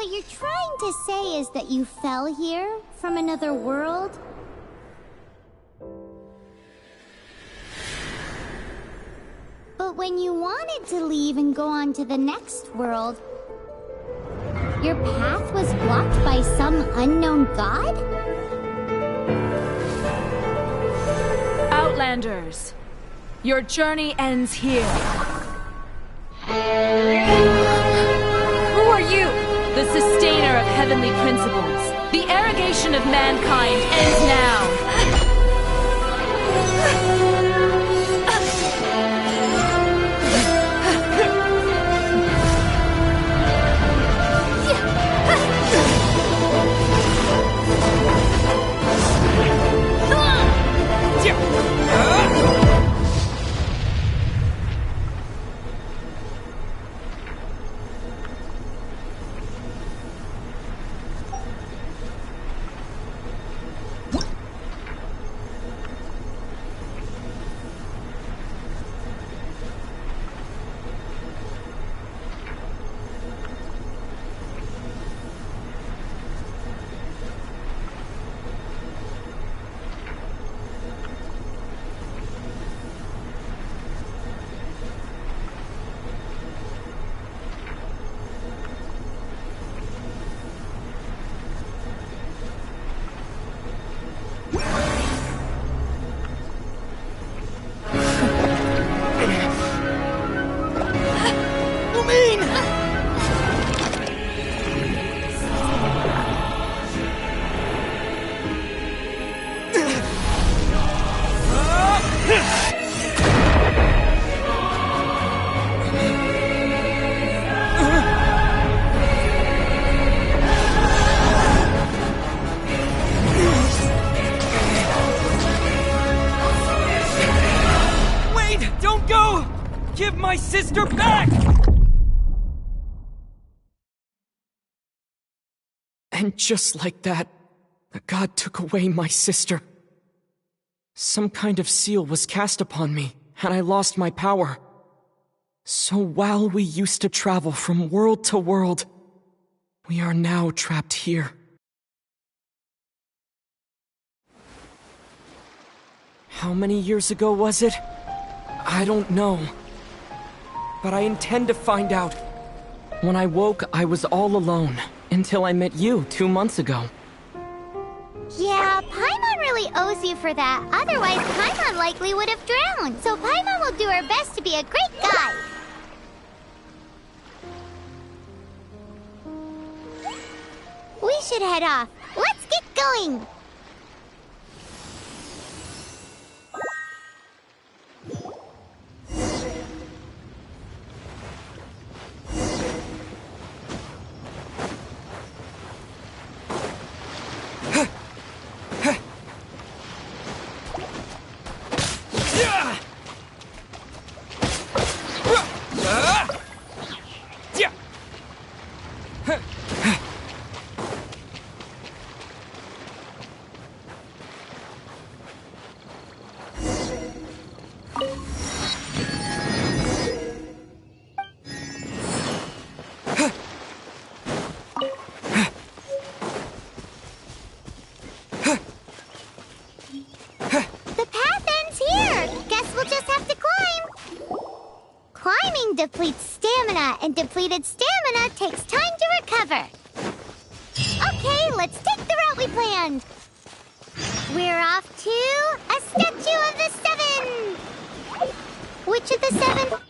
what you're trying to say is that you fell here from another world? But when you wanted to leave and go on to the next world, your path was blocked by some unknown god? Outlanders, your journey ends here. Who are you? The sustainer of heavenly principles. The arrogation of mankind ends now. Give my sister back! And just like that, the god took away my sister. Some kind of seal was cast upon me, and I lost my power. So while we used to travel from world to world, we are now trapped here. How many years ago was it? I don't know. But I intend to find out. When I woke, I was all alone, until I met you 2 months ago. Yeah, Paimon really owes you for that. Otherwise, Paimon likely would have drowned. So Paimon will do her best to be a great guide. We should head off. Let's get going! Depletes stamina, and depleted stamina takes time to recover. Okay, let's take the route we planned. We're off to a statue of the seven. Which of the seven?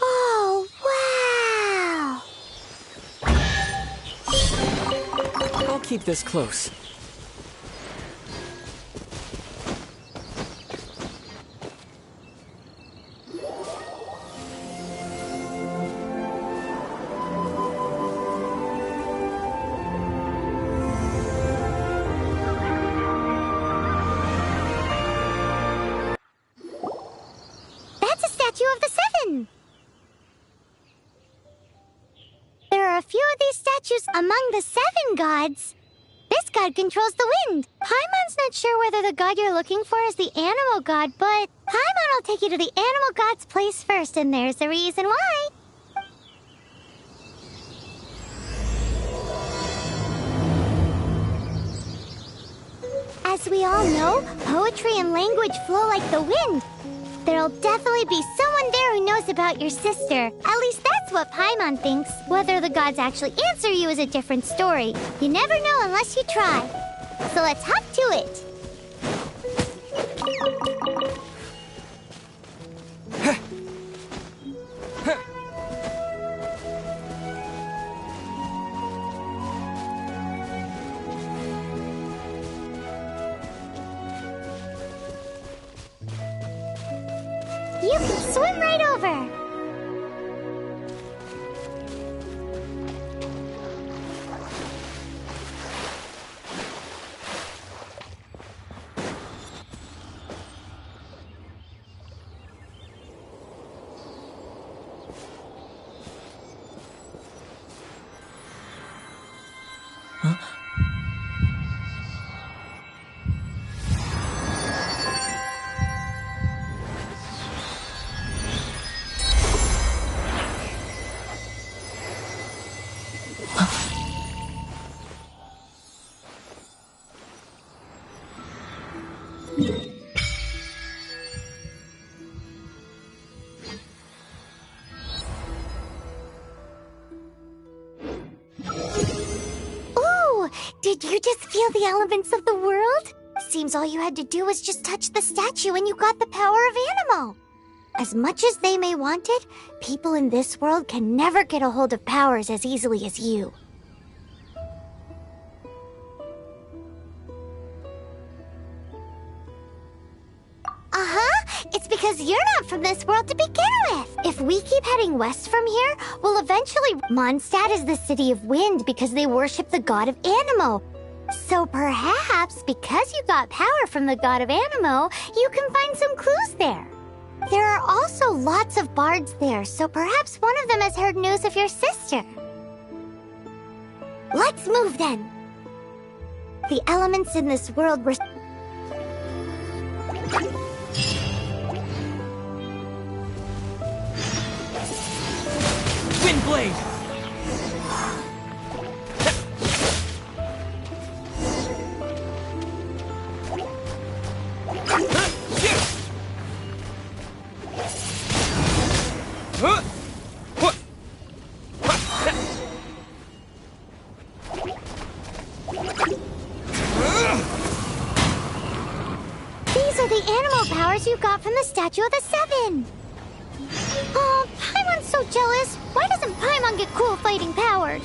Oh, wow! I'll keep this close. That's a statue of the Seven! There are a few of these statues among the Seven gods. This god controls the wind. Paimon's not sure whether the god you're looking for is the animal god, but Paimon will take you to the animal god's place first, and there's the reason why. As we all know, poetry and language flow like the wind. There'll definitely be someone there who knows about your sister. At least that's what Paimon thinks. Whether the gods actually answer you is a different story. You never know unless you try. So let's hop to it. You can swim right over. Ooh, did you just feel the elements of the world? Seems all you had to do was just touch the statue and you got the power of Animo. As much as they may want it, people in this world can never get a hold of powers as easily as you. It's because you're not from this world to begin with. If we keep heading west from here, we'll eventually... Monstadt is the city of wind because they worship the god of Animo. So perhaps, because you got power from the god of Animo, you can find some clues there. There are also lots of bards there, so perhaps one of them has heard news of your sister. Let's move then. The elements in this world were... Windblade! These are the animal powers you got from the Statue of the Seven. Oh, Paimon's so jealous. Why doesn't Paimon get cool fighting powers?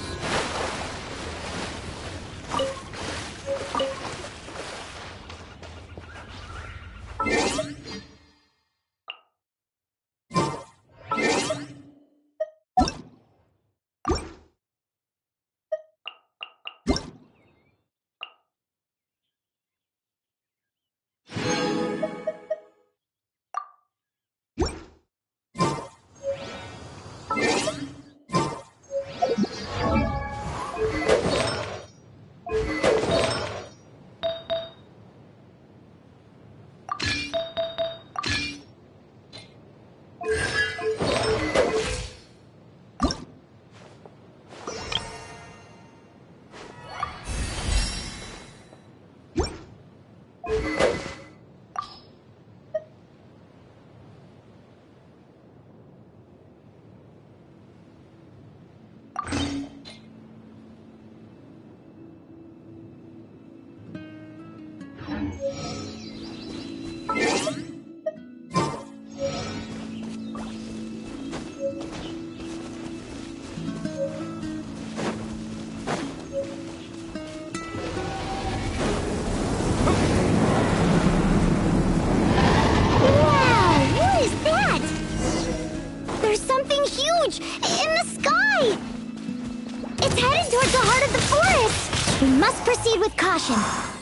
location.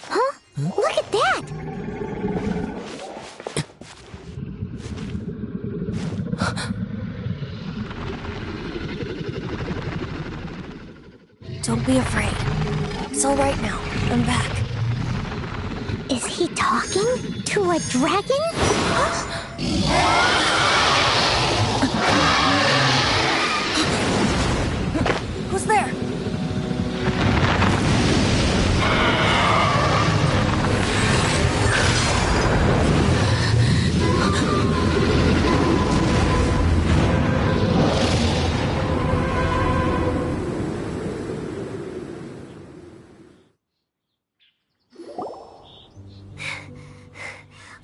Huh? Look at that! Don't be afraid. It's all right now. I'm back. Is he talking to a dragon? Who's there?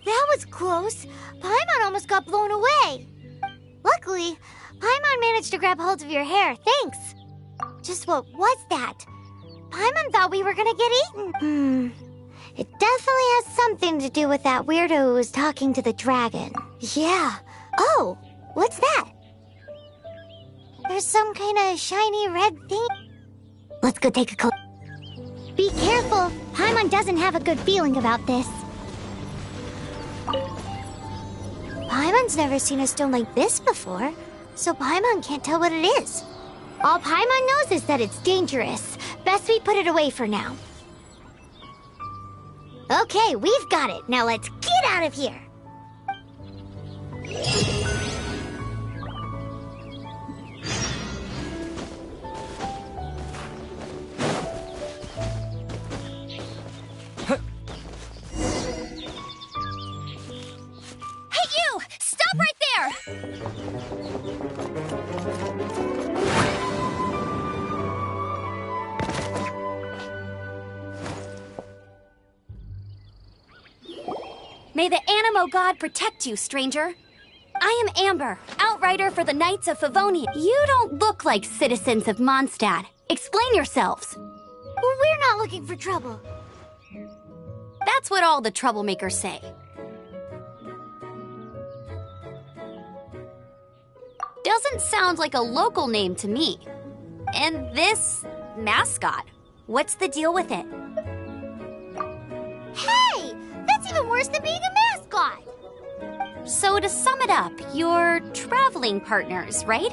That was close. Paimon almost got blown away. Luckily, Paimon managed to grab hold of your hair. Thanks. Just what was that? Paimon thought we were gonna get eaten. It definitely has something to do with that weirdo who was talking to the dragon. Yeah. Oh, what's that? There's some kind of shiny red thing. Let's go take a close. Be careful. Paimon doesn't have a good feeling about this. Paimon's never seen a stone like this before, so Paimon can't tell what it is. All Paimon knows is that it's dangerous. Best we put it away for now. Okay, we've got it. Now let's get out of here. Hey, you! Stop right there! May the Animo God protect you, stranger. I am Amber, outrider for the Knights of Favonia. You don't look like citizens of Monstadt. Explain yourselves. We're not looking for trouble. That's what all the troublemakers say. Doesn't sound like a local name to me. And this mascot, what's the deal with it? Hey! That's even worse than being a mascot! So to sum it up, you're traveling partners, right?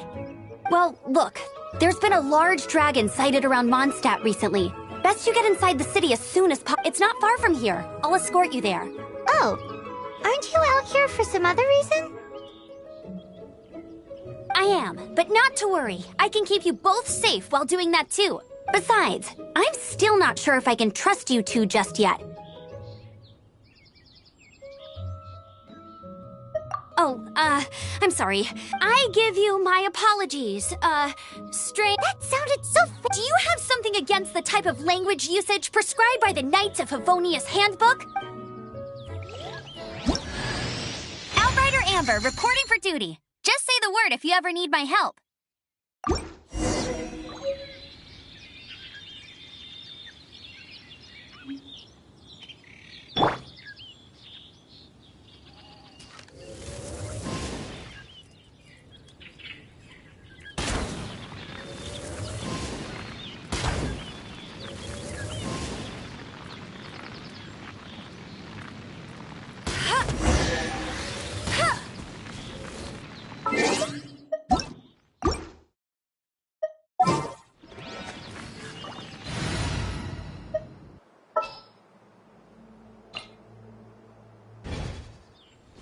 Well, look, there's been a large dragon sighted around Monstadt recently. Best you get inside the city as soon as possible. It's not far from here. I'll escort you there. Oh, aren't you out here for some other reason? I am, but not to worry. I can keep you both safe while doing that too. Besides, I'm still not sure if I can trust you two just yet. Oh, I'm sorry. I give you my apologies. That sounded so Do you have something against the type of language usage prescribed by the Knights of Favonia's handbook? Outrider Amber, reporting for duty. Just say the word if you ever need my help.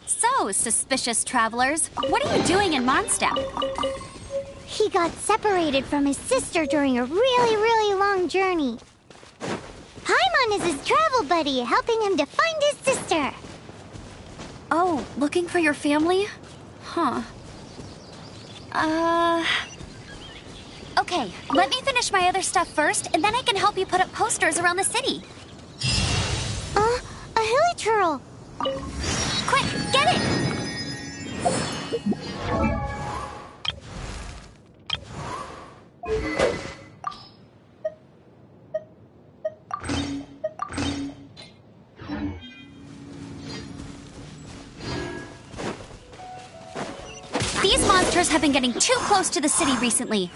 So, suspicious travelers, what are you doing in Monstadt? He got separated from his sister during a really, really long journey. Paimon is his travel buddy, helping him to find his sister. Oh, looking for your family? Huh. Okay, let me finish my other stuff first, and then I can help you put up posters around the city. A hilly turtle. Quick, get it! These monsters have been getting too close to the city recently.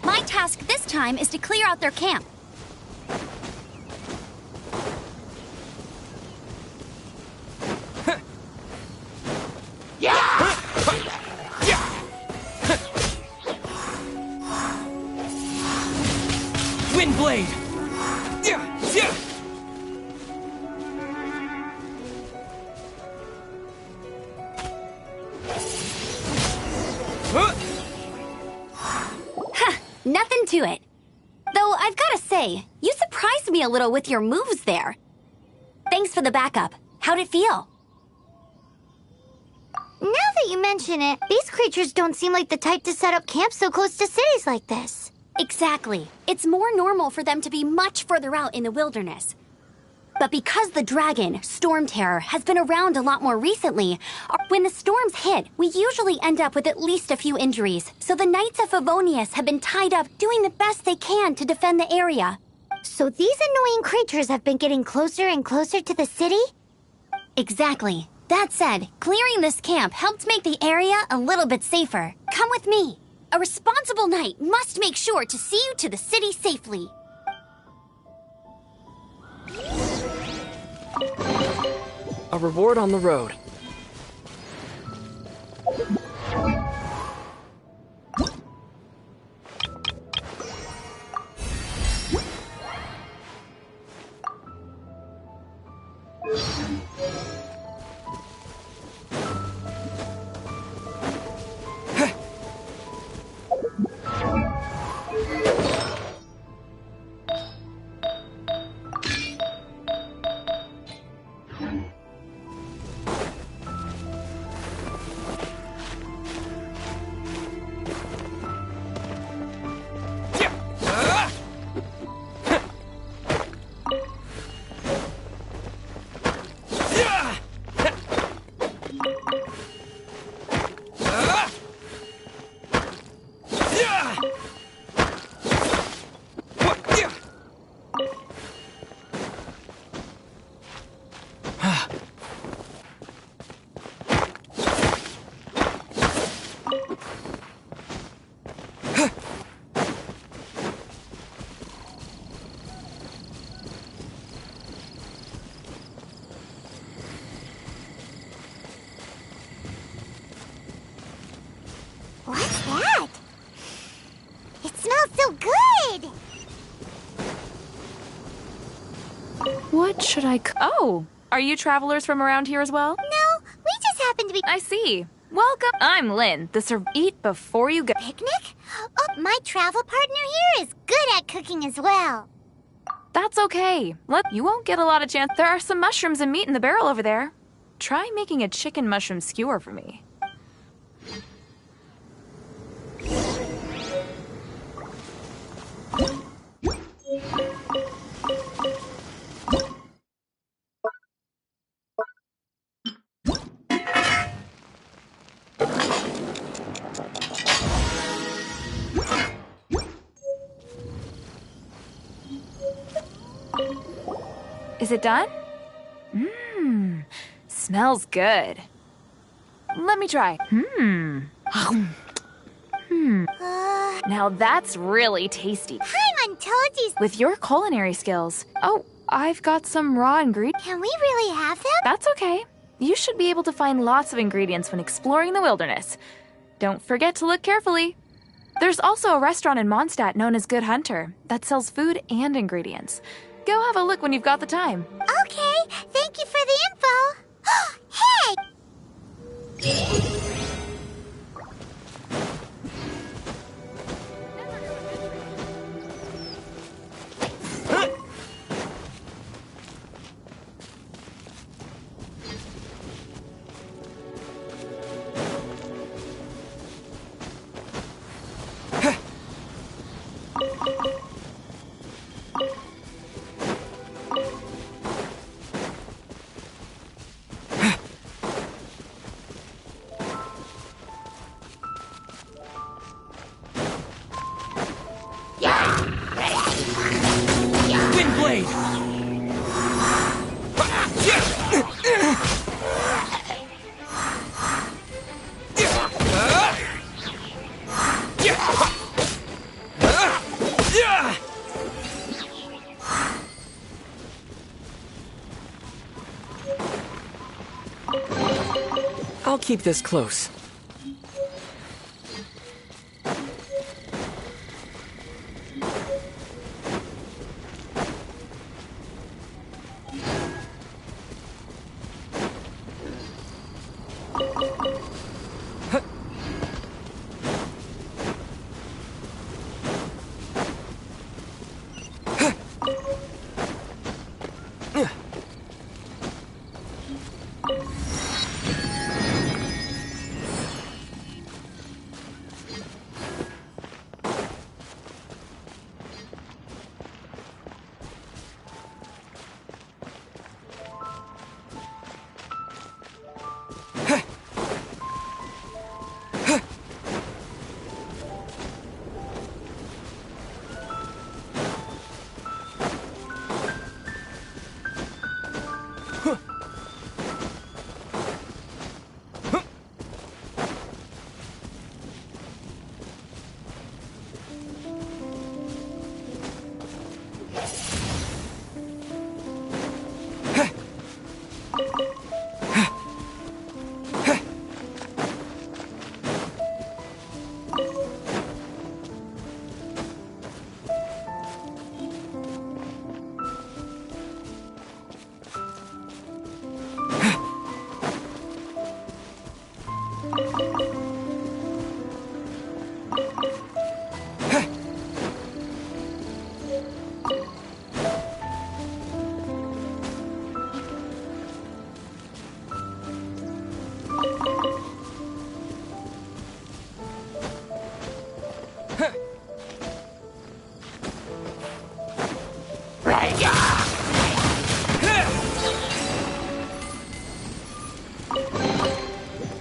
My task this time is to clear out their camp. Windblade! Nothing to it. Though I've gotta say, you surprised me a little with your moves there. Thanks for the backup. How'd it feel? Now that you mention it, these creatures don't seem like the type to set up camp so close to cities like this. Exactly. It's more normal for them to be much further out in the wilderness. But because the dragon, Storm Terror, has been around a lot more recently, when the storms hit, we usually end up with at least a few injuries. So the Knights of Favonius have been tied up doing the best they can to defend the area. So these annoying creatures have been getting closer and closer to the city? Exactly. That said, clearing this camp helped make the area a little bit safer. Come with me. A responsible knight must make sure to see you to the city safely. A reward on the road. What's that? It smells so good! What should I Oh, are you travelers from around here as well? No, we just happen to be... I see. Welcome. I'm Lynn, the Eat before you go. Picnic? Oh, my travel partner here is good at cooking as well. That's okay. You won't get a lot of chance. There are some mushrooms and meat in the barrel over there. Try making a chicken mushroom skewer for me. Is it done? Mmm, smells good. Let me try. Now that's really tasty. Paimon told you... With your culinary skills. Oh, I've got some raw ingredients. Can we really have them? That's okay. You should be able to find lots of ingredients when exploring the wilderness. Don't forget to look carefully. There's also a restaurant in Monstadt known as Good Hunter that sells food and ingredients. Go have a look when you've got the time. Okay, thank you for the info. Hey! keep this close.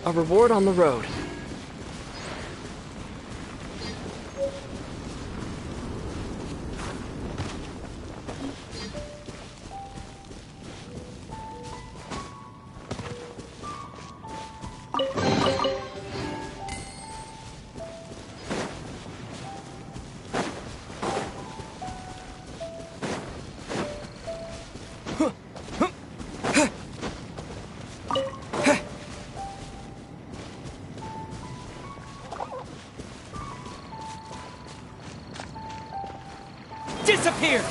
A reward on the road. Disappear!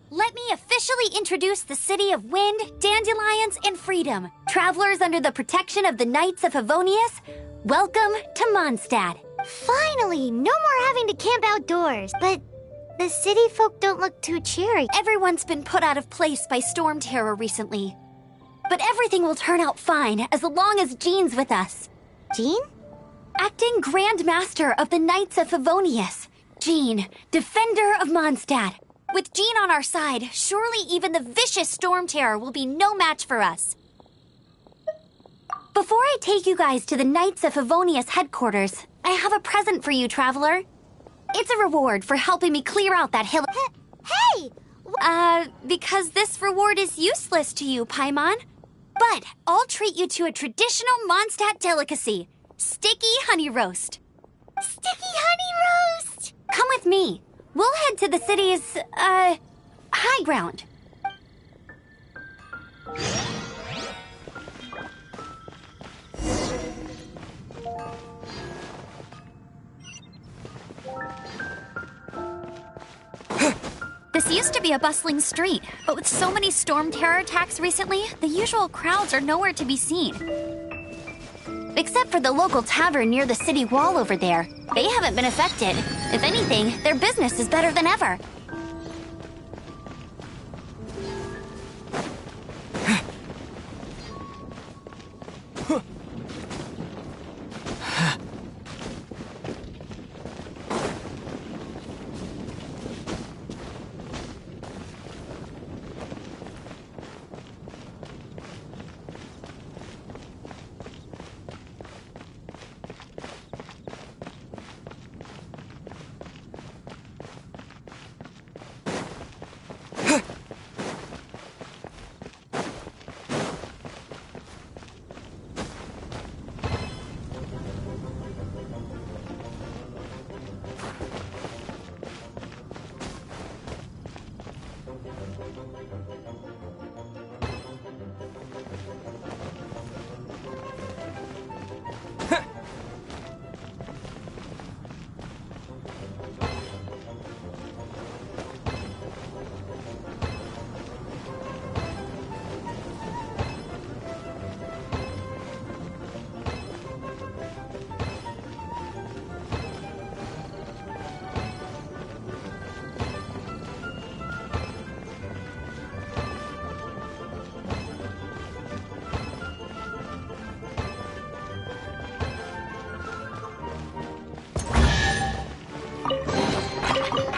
Let me officially introduce the city of wind, dandelions, and freedom. Travelers under the protection of the Knights of Favonius, welcome to Monstadt. Finally, no more having to camp outdoors, but the city folk don't look too cheery. Everyone's been put out of place by storm terror recently. But everything will turn out fine as long as Jean's with us. Jean? Acting Grand Master of the Knights of Favonius. Jean, Defender of Monstadt. With Jean on our side, surely even the vicious storm terror will be no match for us. Before I take you guys to the Knights of Favonius headquarters, I have a present for you, Traveler. It's a reward for helping me clear out that hill. Hey! Because this reward is useless to you, Paimon. But I'll treat you to a traditional Mondstadt delicacy, sticky honey roast. Sticky honey roast! Come with me. We'll head to the city's, high ground. This used to be a bustling street, but with so many storm terror attacks recently, the usual crowds are nowhere to be seen. Except for the local tavern near the city wall over there. They haven't been affected. If anything, their business is better than ever.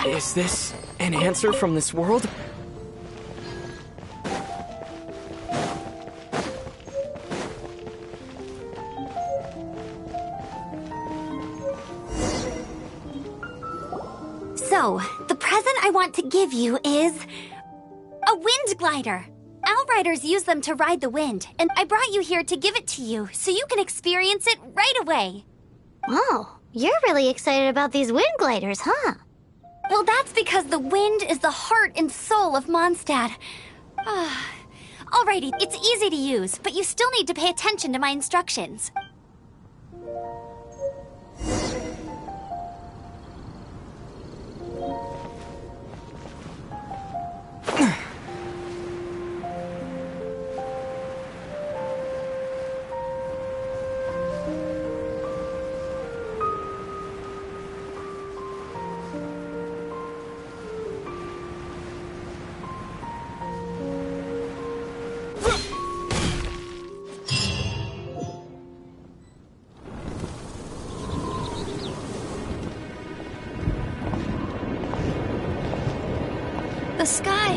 Is this an answer from this world? So, the present I want to give you is a wind glider. Outriders use them to ride the wind, and I brought you here to give it to you so you can experience it right away. Oh, you're really excited about these wind gliders, huh? Well, that's because the wind is the heart and soul of Monstadt. Alrighty, it's easy to use, but you still need to pay attention to my instructions. The sky.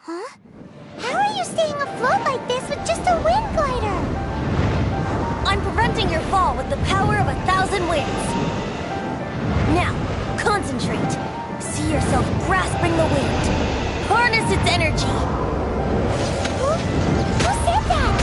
Huh? How are you staying afloat like this with just a wind glider? I'm preventing your fall with the power of 1,000 winds. Now, concentrate. See yourself grasping the wind. Harness its energy. Who said that?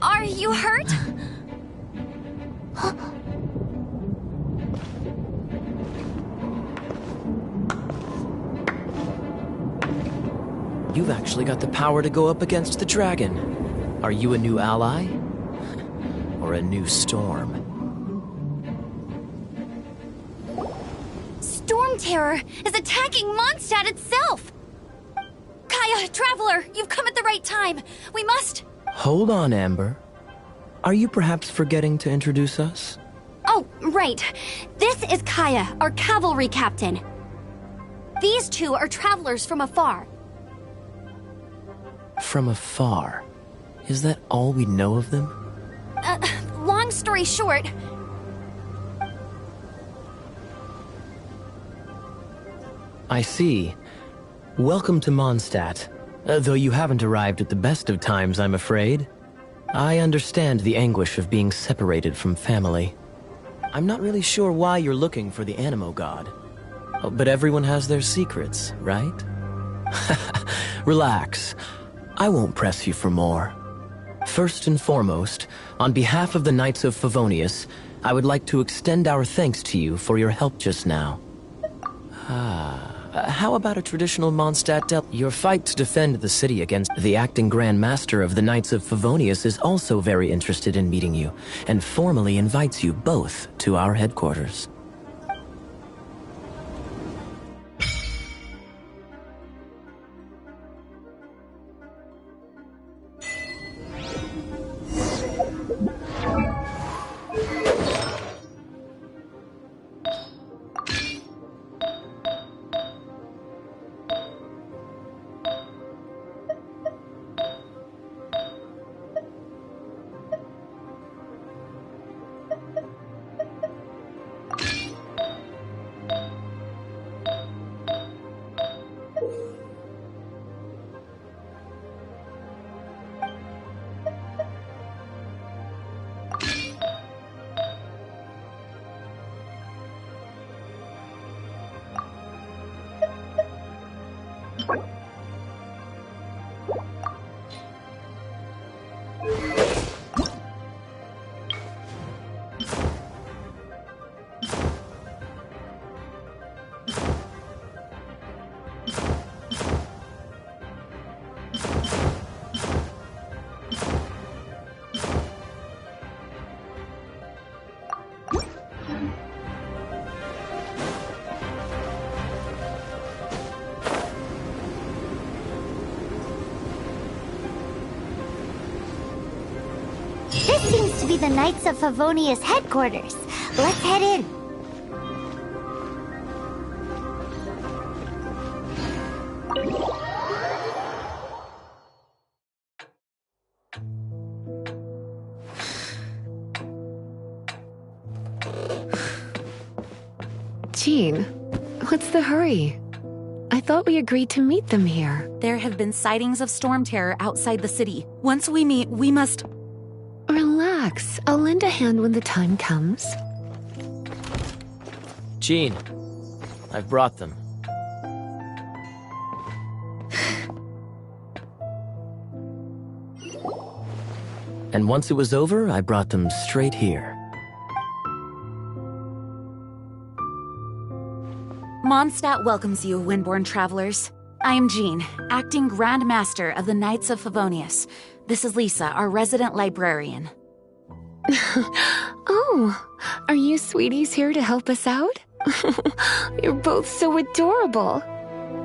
Are you hurt? You've actually got the power to go up against the dragon. Are you a new ally? Or a new storm? Storm Terror is attacking Monstadt itself! Kaya, Traveler, you've come at the right time. We must... Hold on, Amber. Are you perhaps forgetting to introduce us? Oh, right. This is Kaya, our cavalry captain. These two are travelers from afar. From afar. Is that all we know of them? Long story short... I see. Welcome to Monstadt. Though you haven't arrived at the best of times, I'm afraid. I understand the anguish of being separated from family. I'm not really sure why you're looking for the Animo God. But everyone has their secrets, right? Relax. I won't press you for more. First and foremost, on behalf of the Knights of Favonius, I would like to extend our thanks to you for your help just now. How about a traditional Monstadt del- Your fight to defend the city against the acting Grand Master of the Knights of Favonius is also very interested in meeting you, and formally invites you both to our headquarters. This seems to be the Knights of Favonius headquarters. Let's head in. Jean, what's the hurry? I thought we agreed to meet them here. There have been sightings of storm terror outside the city. Once we meet, we must... Relax. I'll lend a hand when the time comes. Jean, I've brought them. And once it was over, I brought them straight here. Monstadt welcomes you, Windborn travelers. I am Jean, acting Grand Master of the Knights of Favonius. This is Lisa, our resident librarian. Oh, are you sweeties here to help us out? You're both so adorable.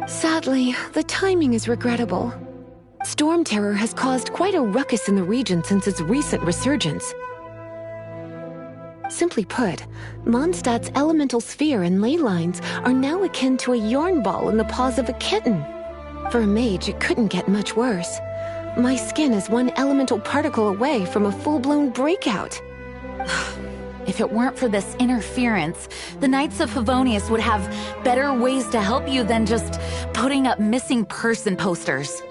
Sadly, the timing is regrettable. Storm terror has caused quite a ruckus in the region since its recent resurgence. Simply put, Mondstadt's elemental sphere and ley lines are now akin to a yarn ball in the paws of a kitten. For a mage, it couldn't get much worse. My skin is one elemental particle away from a full-blown breakout. If it weren't for this interference, the Knights of Favonius would have better ways to help you than just putting up missing person posters.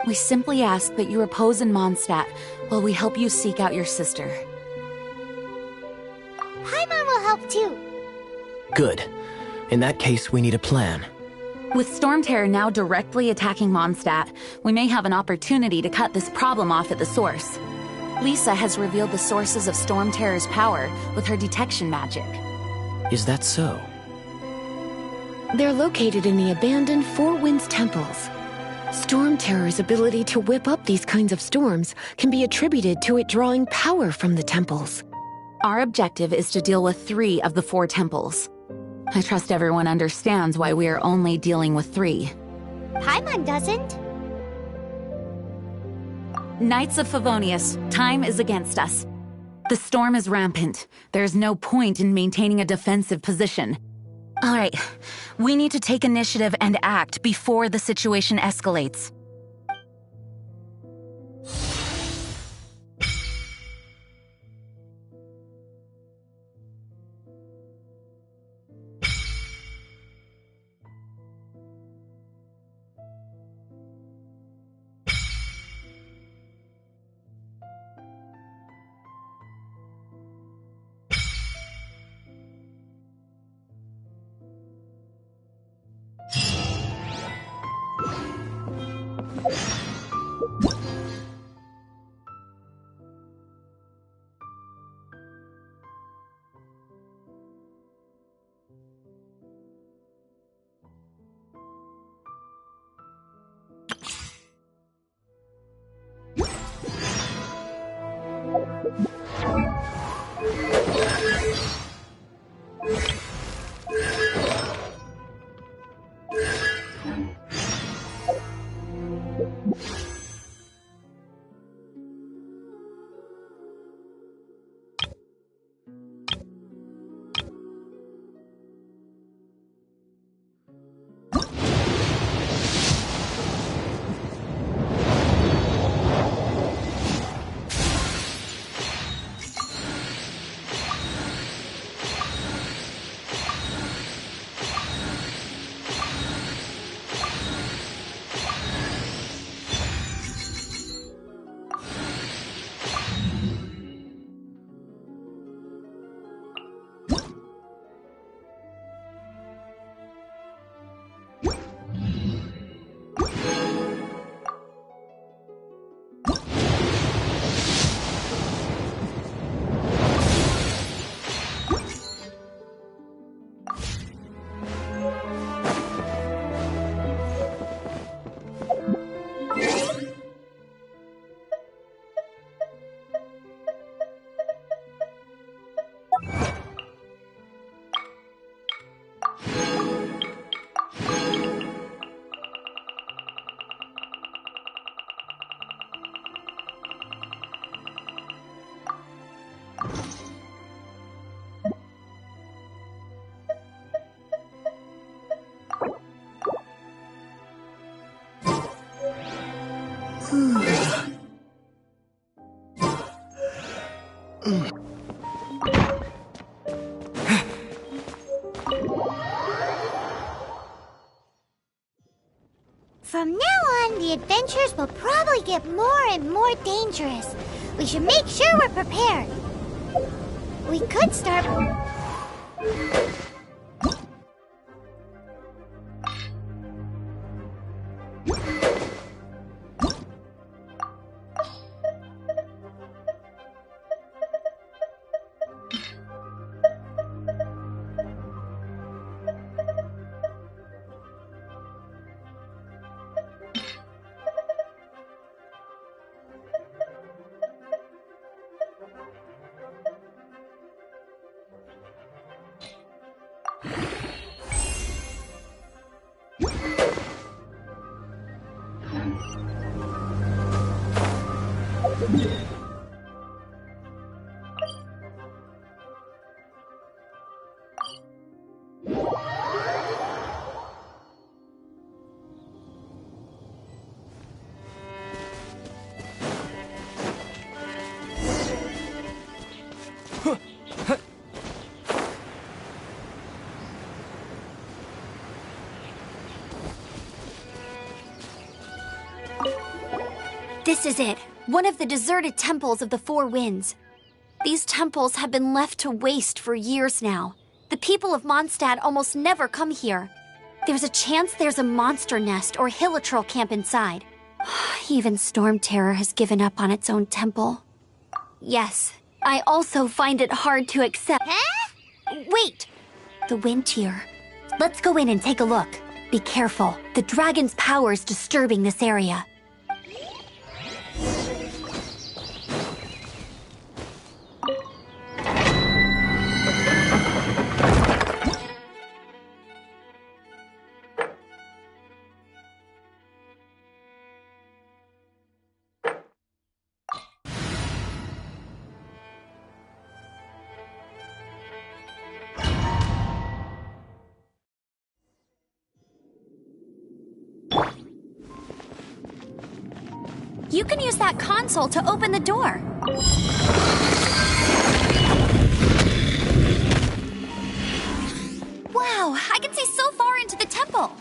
We simply ask that you repose in Monstadt while we help you seek out your sister. Paimon will help too. Good. In that case, we need a plan. With Storm Terror now directly attacking Monstadt, we may have an opportunity to cut this problem off at the source. Lisa has revealed the sources of Storm Terror's power with her detection magic. Is that so? They're located in the abandoned Four Winds temples. Storm Terror's ability to whip up these kinds of storms can be attributed to it drawing power from the temples. Our objective is to deal with 3 of the 4 temples. I trust everyone understands why we are only dealing with 3. Paimon doesn't. Knights of Favonius, time is against us. The storm is rampant. There's no point in maintaining a defensive position. All right, we need to take initiative and act before the situation escalates. From now on, the adventures will probably get more and more dangerous. We should make sure we're prepared. We could start... This is it, one of the deserted temples of the Four Winds. These temples have been left to waste for years now. The people of Monstadt almost never come here. There's a chance there's a monster nest or hilitrol camp inside. Even Storm Terror has given up on its own temple. Yes, I also find it hard to accept. Huh? Wait! The wind tier. Let's go in and take a look. Be careful. The dragon's power is disturbing this area. You can use that console to open the door. Wow, I can see so far into the temple.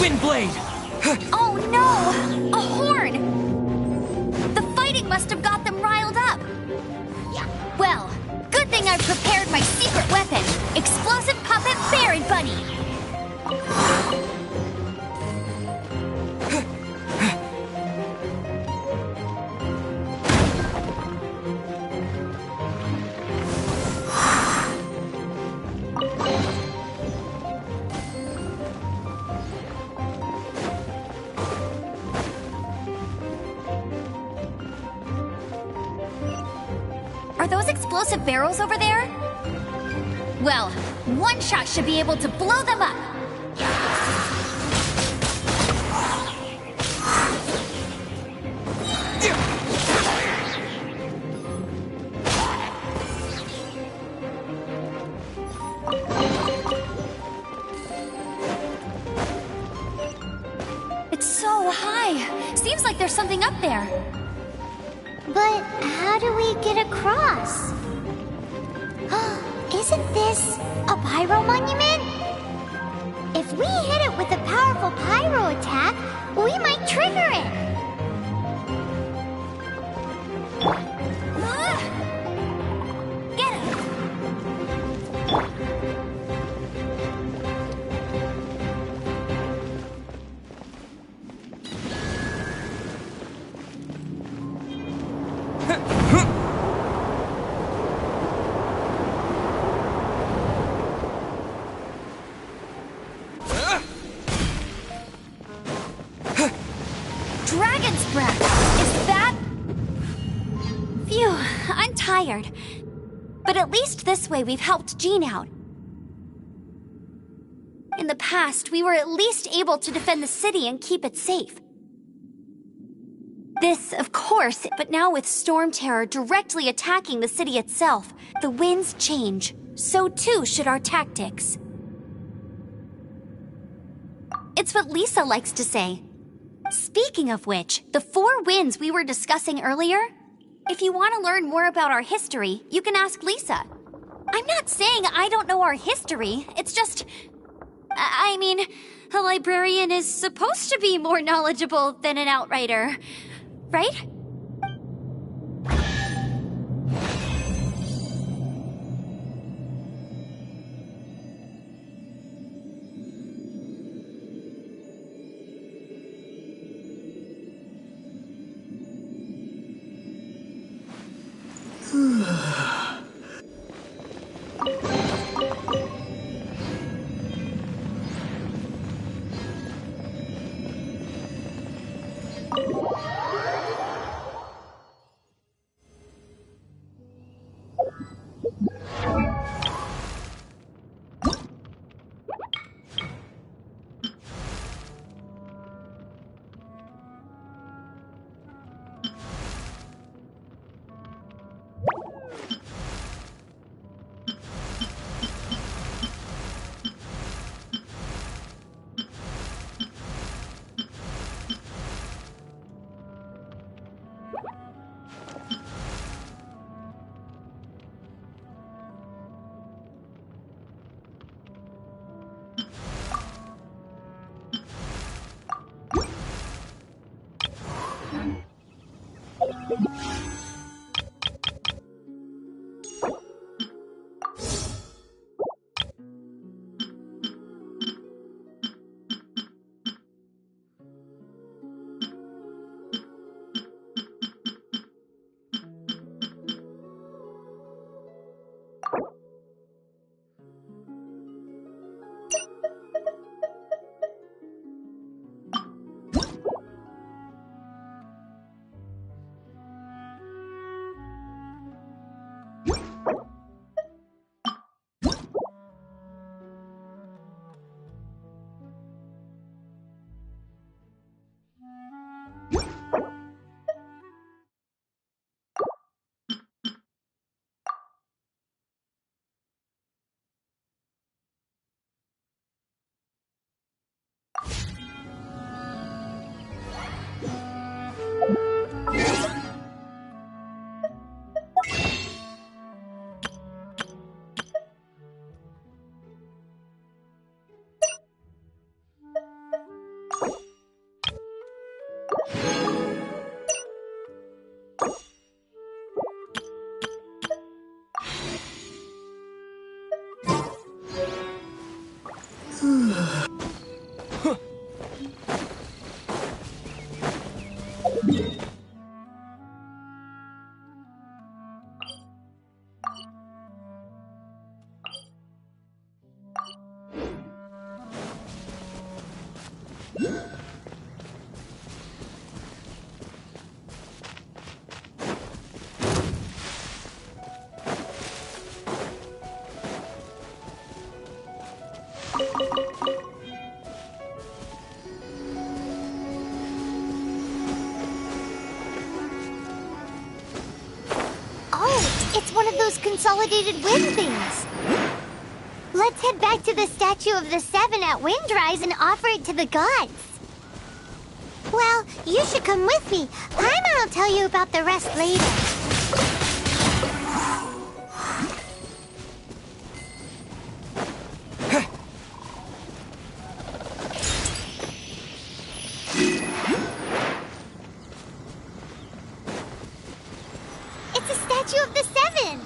Windblade! Oh no! A horn! The fighting must have got them riled up. Well, good thing I prepared my secret weapon, Explosive Puppet Berry Bunny. Are those explosive barrels over there? Well, one shot should be able to blow them up. It's so high. Seems like there's something up there. But how do we get across? Isn't this a pyro monument? If we hit it with a powerful pyro attack, we might trigger it. Get him! Dragon's breath! Is that... Phew, I'm tired. But at least this way we've helped Jean out. In the past, we were at least able to defend the city and keep it safe. This, of course, but now with Storm Terror directly attacking the city itself, the winds change. So too should our tactics. It's what Lisa likes to say. Speaking of which, the 4 winds we were discussing earlier, if you want to learn more about our history, you can ask Lisa. I'm not saying I don't know our history, it's just... I mean, a librarian is supposed to be more knowledgeable than an outrider, right? It's one of those consolidated wind things. Let's head back to the statue of the Seven at Windrise and offer it to the gods. Well, you should come with me. Paimon will tell you about the rest later. It's a statue of the Seven.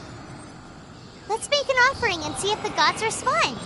Let's make an offering and see if the gods respond.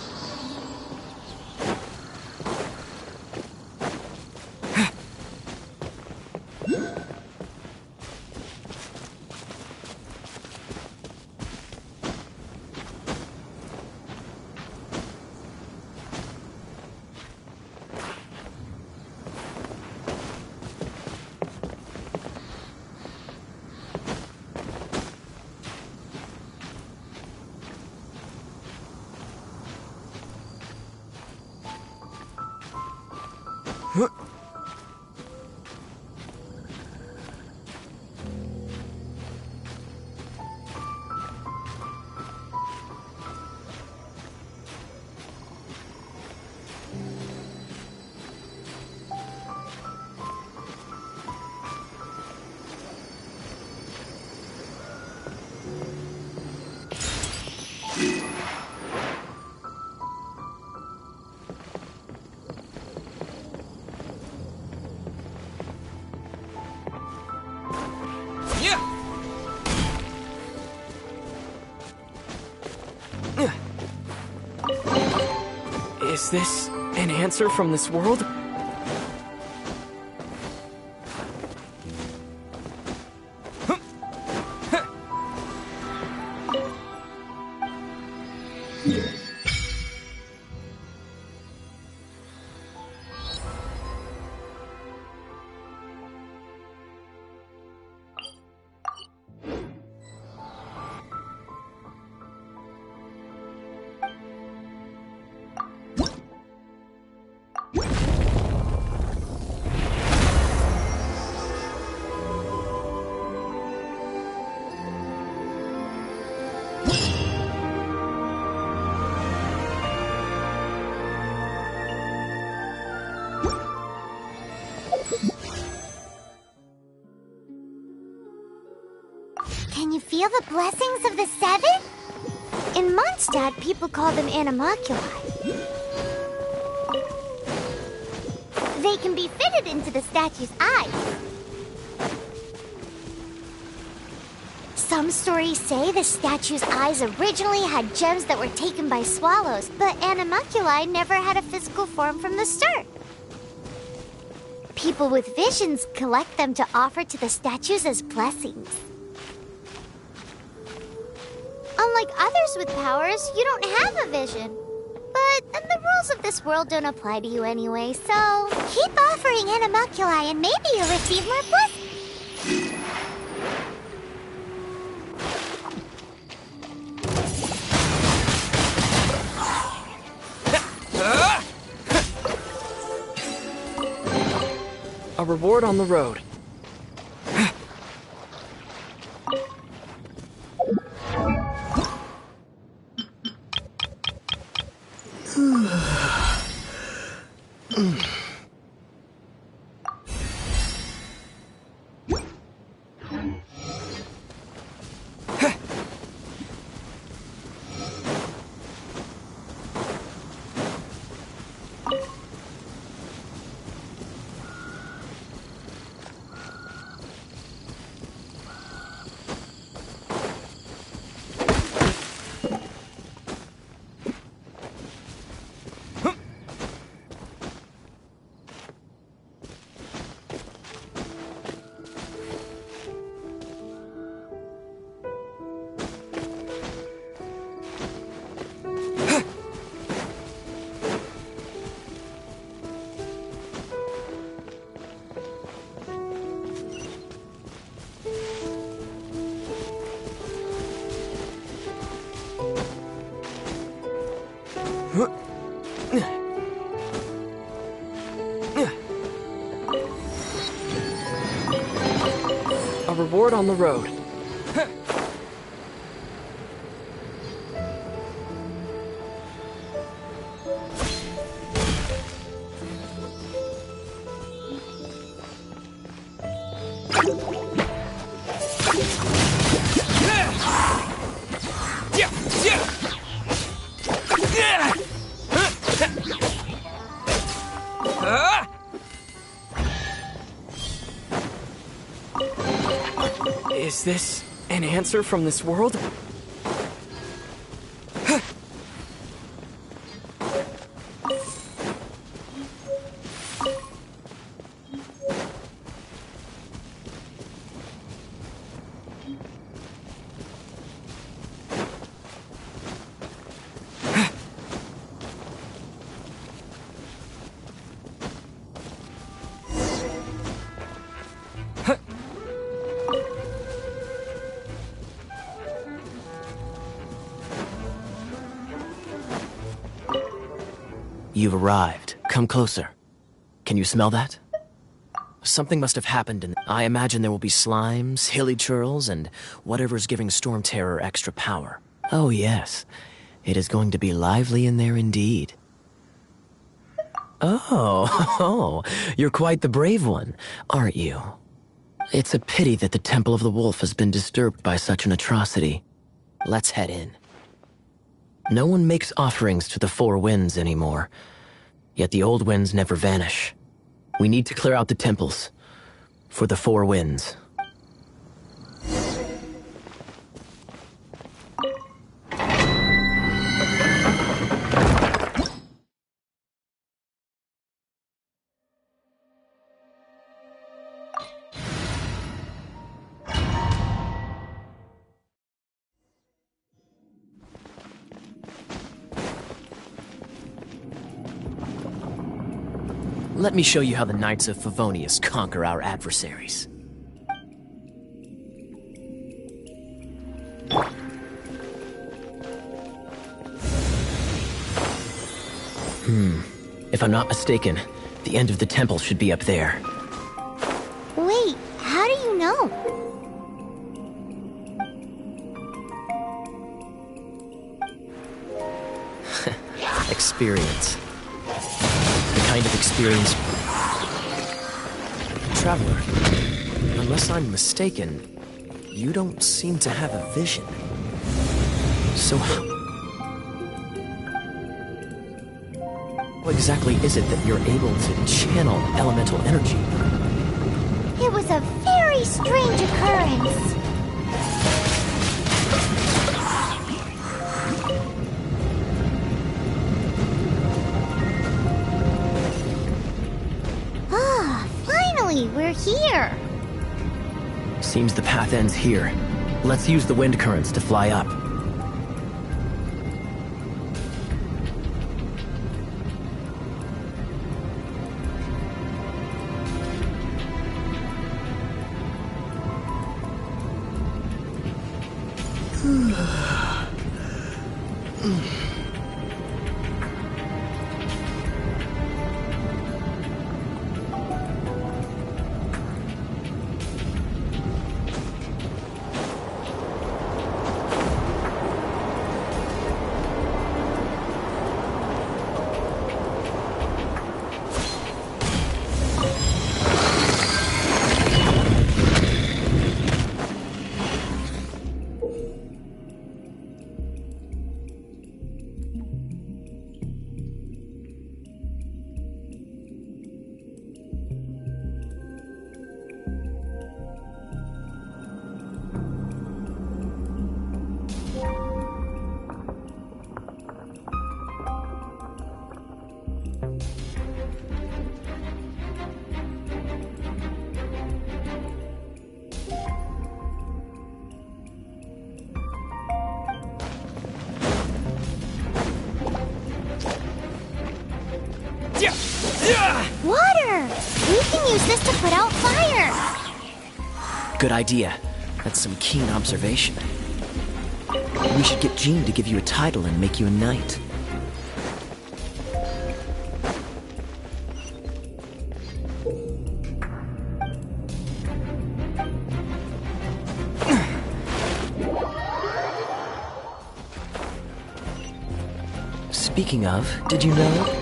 Is this an answer from this world? Can you feel the blessings of the Seven? In Monstadt, people call them animalculi. They can be fitted into the statue's eyes. Some stories say the statue's eyes originally had gems that were taken by swallows, but animalculi never had a physical form from the start. People with visions collect them to offer to the statues as blessings. Unlike others with powers, you don't have a vision. But the rules of this world don't apply to you anyway, so keep offering animalculi and maybe you'll receive more blessings. A reward on the road. A reward on the road. Is this an answer from this world? You've arrived. Come closer. Can you smell that? Something must have happened, and I imagine there will be slimes, hilly churls, and whatever's giving Storm Terror extra power. Oh yes, it is going to be lively in there indeed. Oh, you're quite the brave one, aren't you? It's a pity that the Temple of the Wolf has been disturbed by such an atrocity. Let's head in. No one makes offerings to the Four Winds anymore, yet the old winds never vanish. We need to clear out the temples for the Four Winds. Let me show you how the Knights of Favonius conquer our adversaries. If I'm not mistaken, the end of the temple should be up there. Wait, how do you know? Experience. The kind of experience... Traveler, unless I'm mistaken, you don't seem to have a vision. So how exactly is it that you're able to channel elemental energy? It was a very strange occurrence. Finally, we're here. Seems the path ends here. Let's use the wind currents to fly up. Water! We can use this to put out fire! Good idea. That's some keen observation. We should get Jean to give you a title and make you a knight. Speaking of, did you know?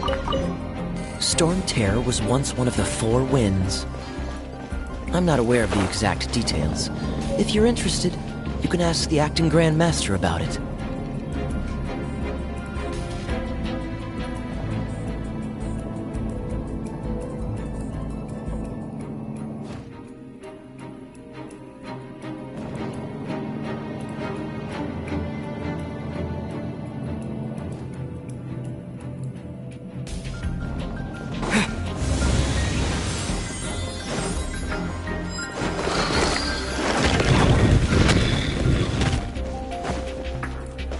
Storm Terror was once one of the Four Winds. I'm not aware of the exact details. If you're interested, you can ask the acting Grand Master about it.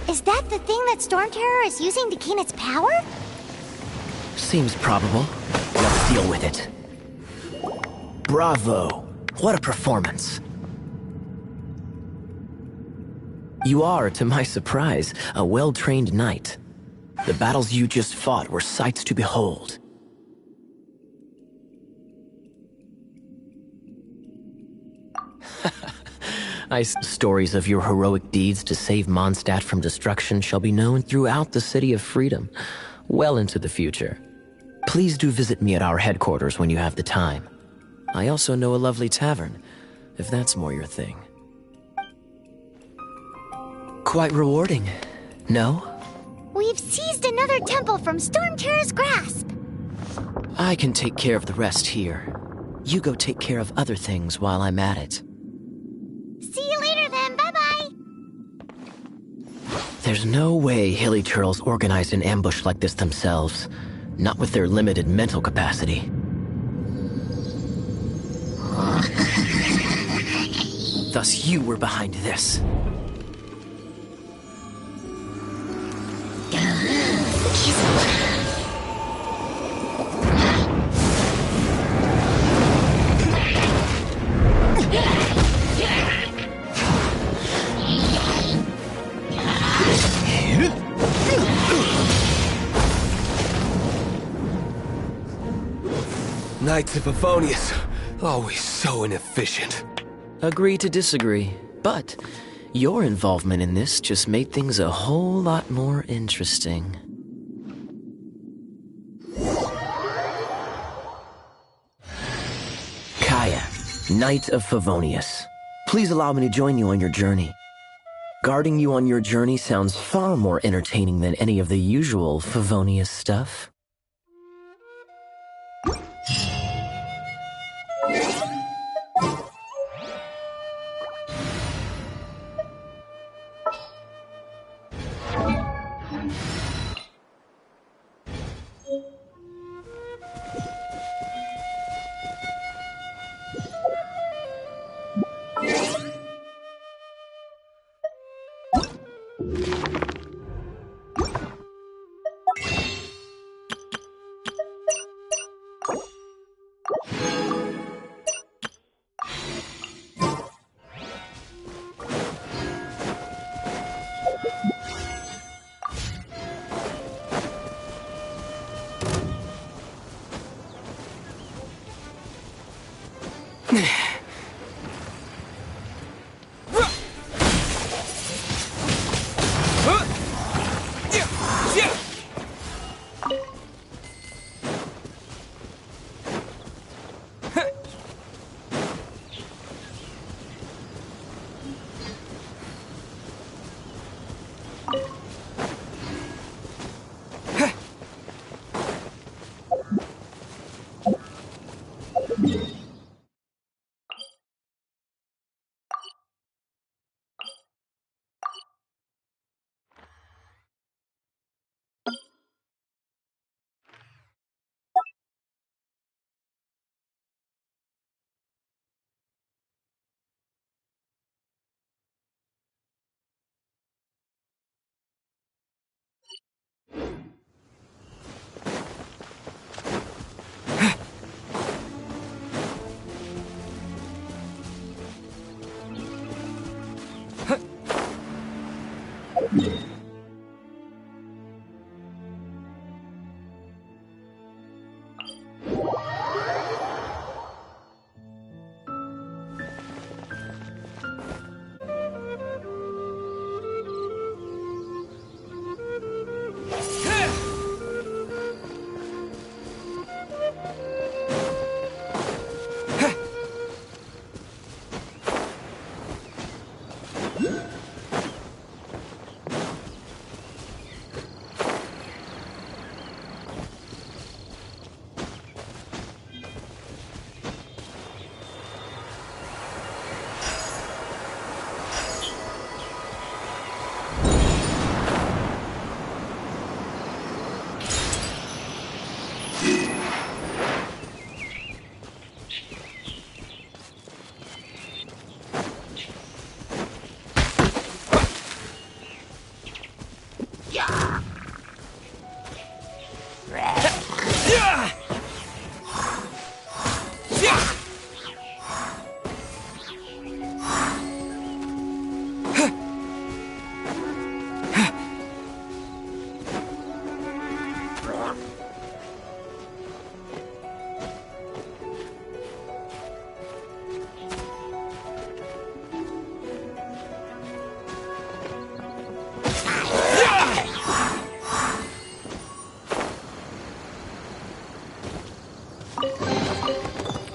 Is that the thing that Storm Terror is using to gain its power? Seems probable. Let's deal with it. Bravo! What a performance. You are, to my surprise, a well-trained knight. The battles you just fought were sights to behold. Stories of your heroic deeds to save Monstadt from destruction shall be known throughout the City of Freedom, well into the future. Please do visit me at our headquarters when you have the time. I also know a lovely tavern, if that's more your thing. Quite rewarding, no? We've seized another temple from Storm Terror's grasp. I can take care of the rest here. You go take care of other things while I'm at it. See you later then, bye-bye! There's no way Hilly Turtles organized an ambush like this themselves. Not with their limited mental capacity. Thus you were behind this. Knights of Favonius, always so inefficient. Agree to disagree, but your involvement in this just made things a whole lot more interesting. Kaya, Knight of Favonius. Please allow me to join you on your journey. Guarding you on your journey sounds far more entertaining than any of the usual Favonius stuff.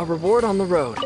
A reward on the road.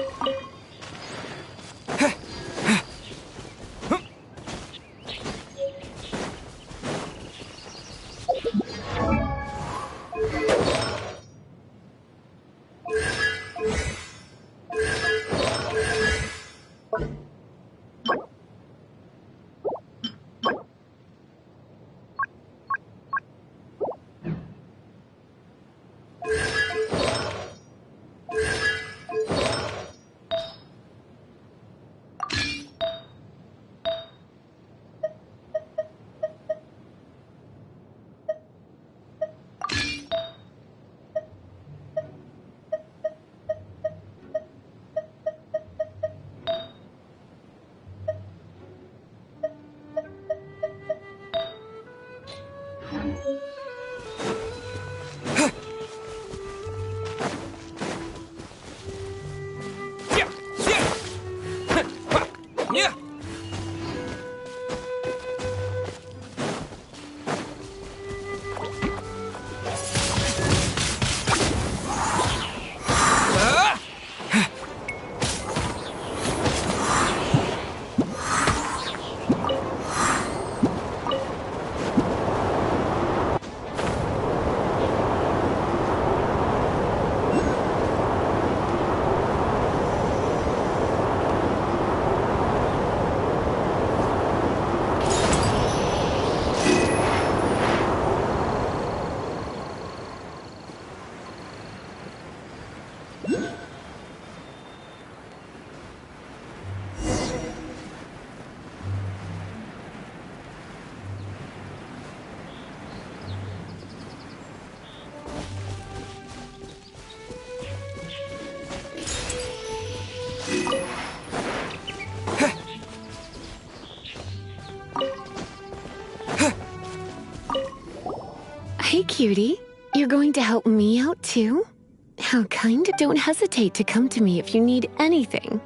Hey, cutie. You're going to help me out, too? How kind. Don't hesitate to come to me if you need anything.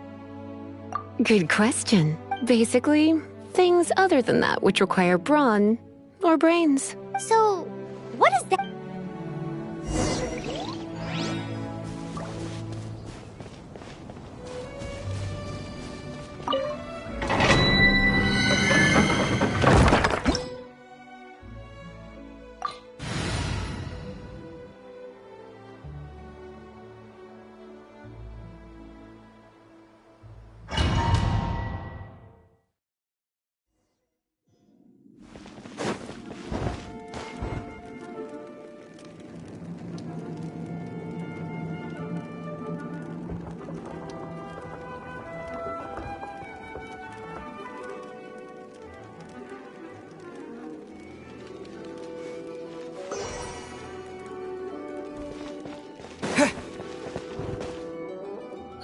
Good question. Basically, things other than that which require brawn or brains. So, what is that?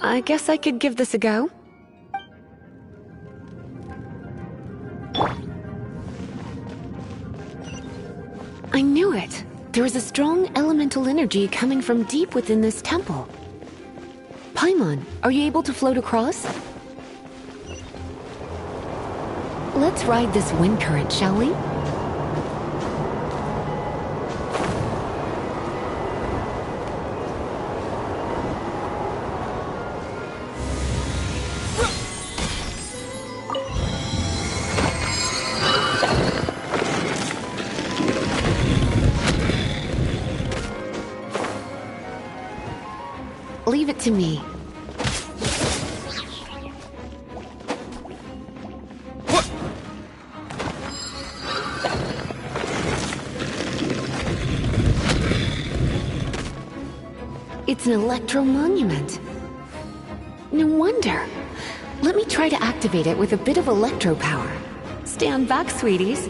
I guess I could give this a go. I knew it. There is a strong elemental energy coming from deep within this temple. Paimon, are you able to float across? Let's ride this wind current, shall we? Leave it to me. It's an electro monument. No wonder. Let me try to activate it with a bit of electro power. Stand back, sweeties.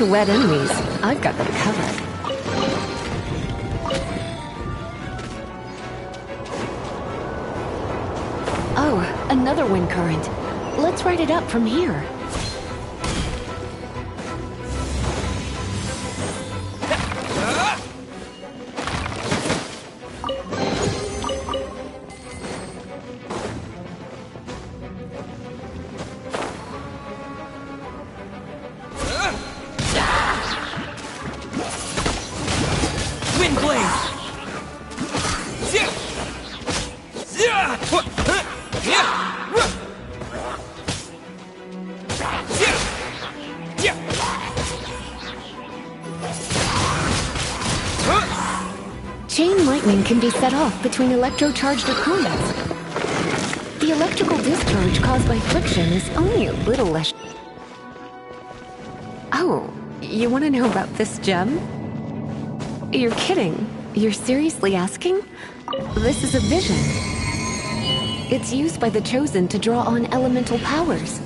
to wed enemies, I've got them covered. Oh, another wind current. Let's ride it up from here. Wind blade! Chain lightning can be set off between electro-charged opponents. The electrical discharge caused by friction is only a little less... Oh, you want to know about this gem? You're kidding. You're seriously asking? This is a vision. It's used by the Chosen to draw on elemental powers.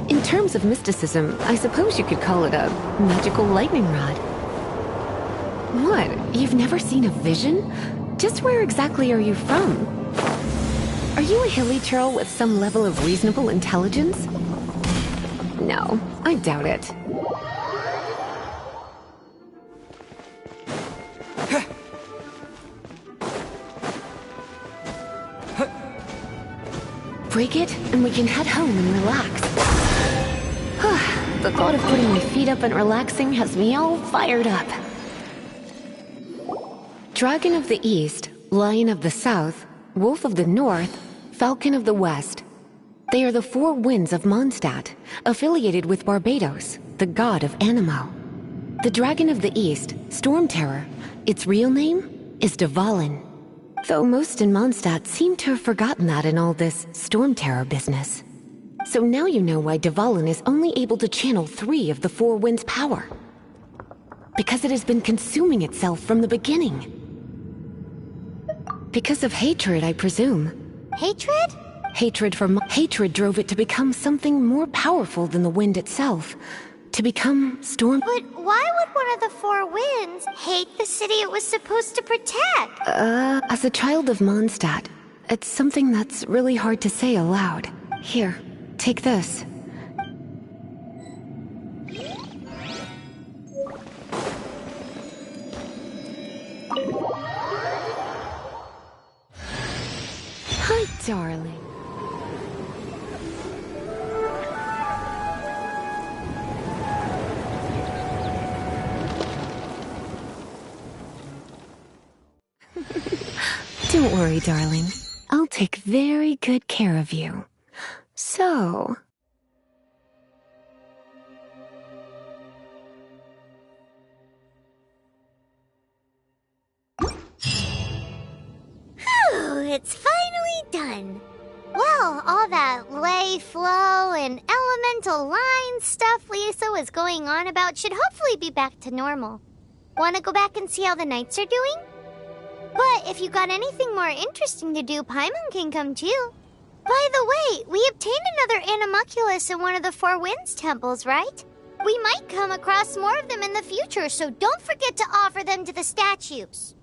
In terms of mysticism, I suppose you could call it a magical lightning rod. What? You've never seen a vision? Just where exactly are you from? Are you a hilly churl with some level of reasonable intelligence? No, I doubt it. Break it, and we can head home and relax. The thought of putting my feet up and relaxing has me all fired up. Dragon of the East, Lion of the South, Wolf of the North, Falcon of the West. They are the four winds of Monstadt, affiliated with Barbados, the god of Anemo. The Dragon of the East, Storm Terror, its real name is Dvalin. Though most in Monstadt seem to have forgotten that in all this Storm Terror business. So now you know why Dvalin is only able to channel 3 of the four winds' power. Because it has been consuming itself from the beginning. Because of hatred, I presume. Hatred? Hatred drove it to become something more powerful than the wind itself. To become Storm... But why would one of the four winds hate the city it was supposed to protect? As a child of Mondstadt, it's something that's really hard to say aloud. Here, take this. Hi, darling. Don't worry, darling. I'll take very good care of you. So... It's finally done. Well, all that lay, flow, and elemental line stuff Lisa was going on about should hopefully be back to normal. Want to go back and see how the knights are doing? But if you got anything more interesting to do, Paimon can come too. By the way, we obtained another Animalculus in one of the Four Winds temples, right? We might come across more of them in the future, so don't forget to offer them to the statues.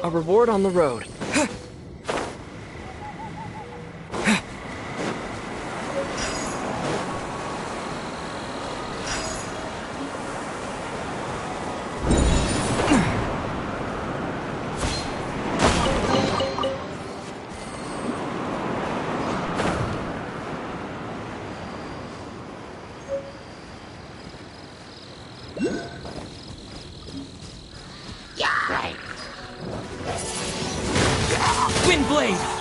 A reward on the road. Windblade!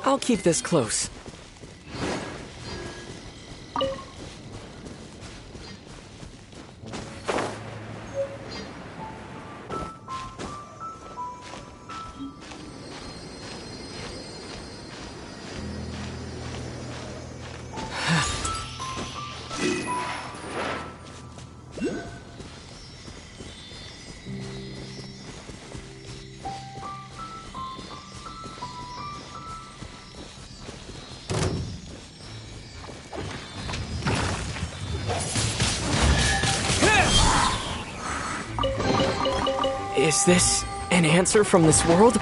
I'll keep this close. Is this an answer from this world?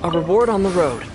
A reward on the road.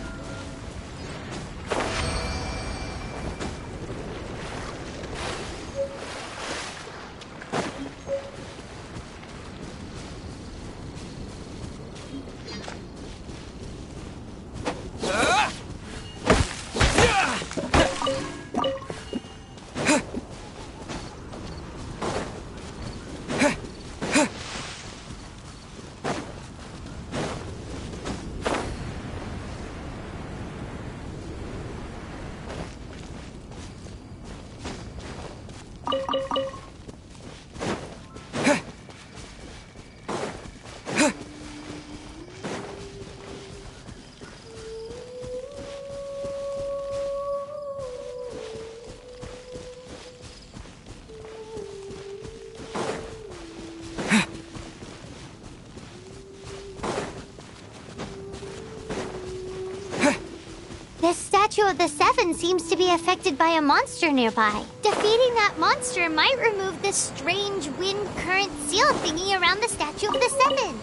of the Seven seems to be affected by a monster nearby. Defeating that monster might remove this strange wind current seal thingy around the statue of the Seven.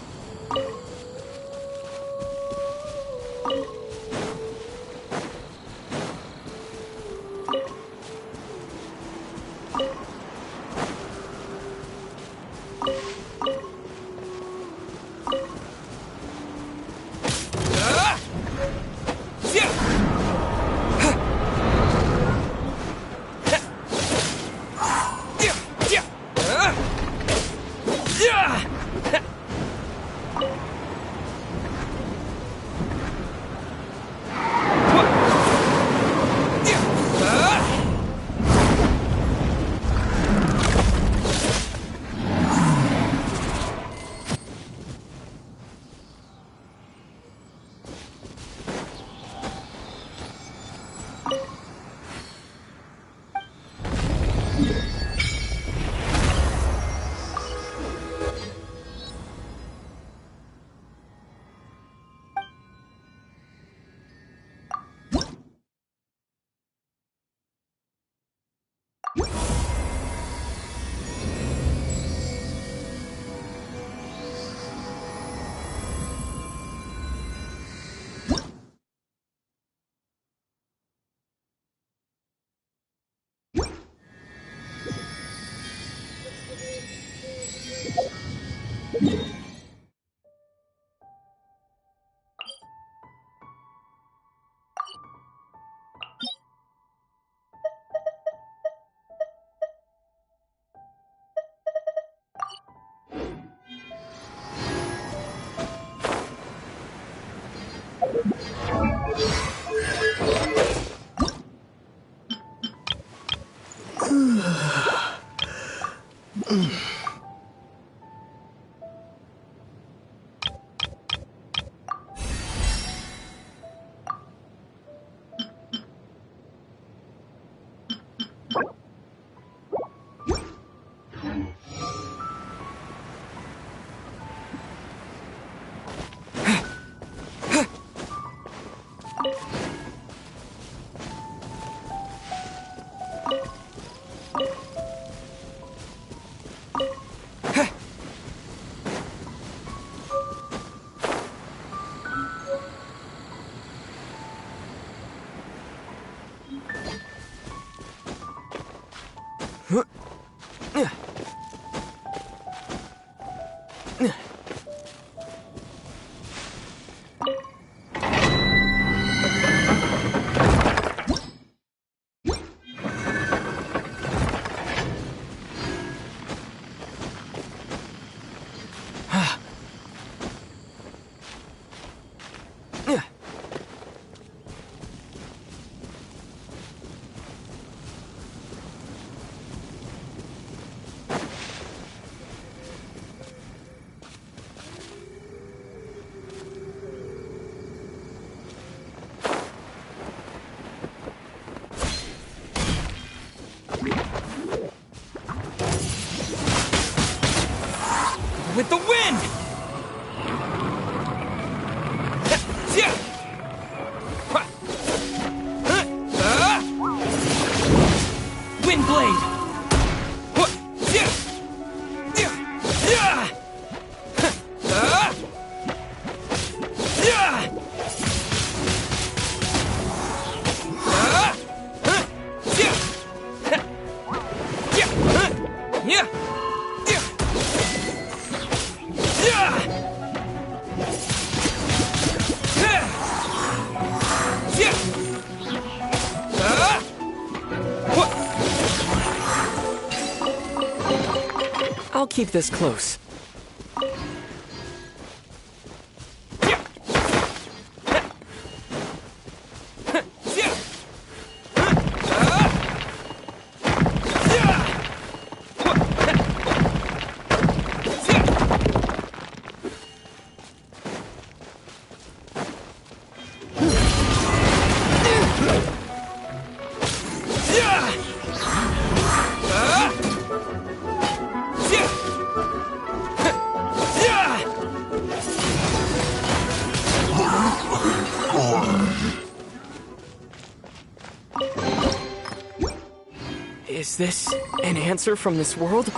With the wind! Wind blade! I'll keep this close. Is this an answer from this world?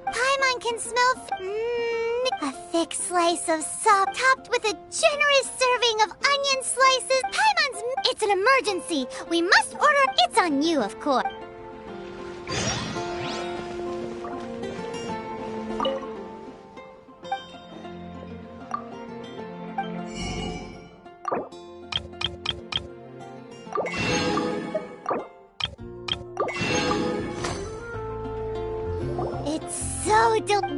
Paimon can smell a thick slice of sop topped with a generous serving of onion slices. Paimon's it's an emergency. We must order. It's on you, of course.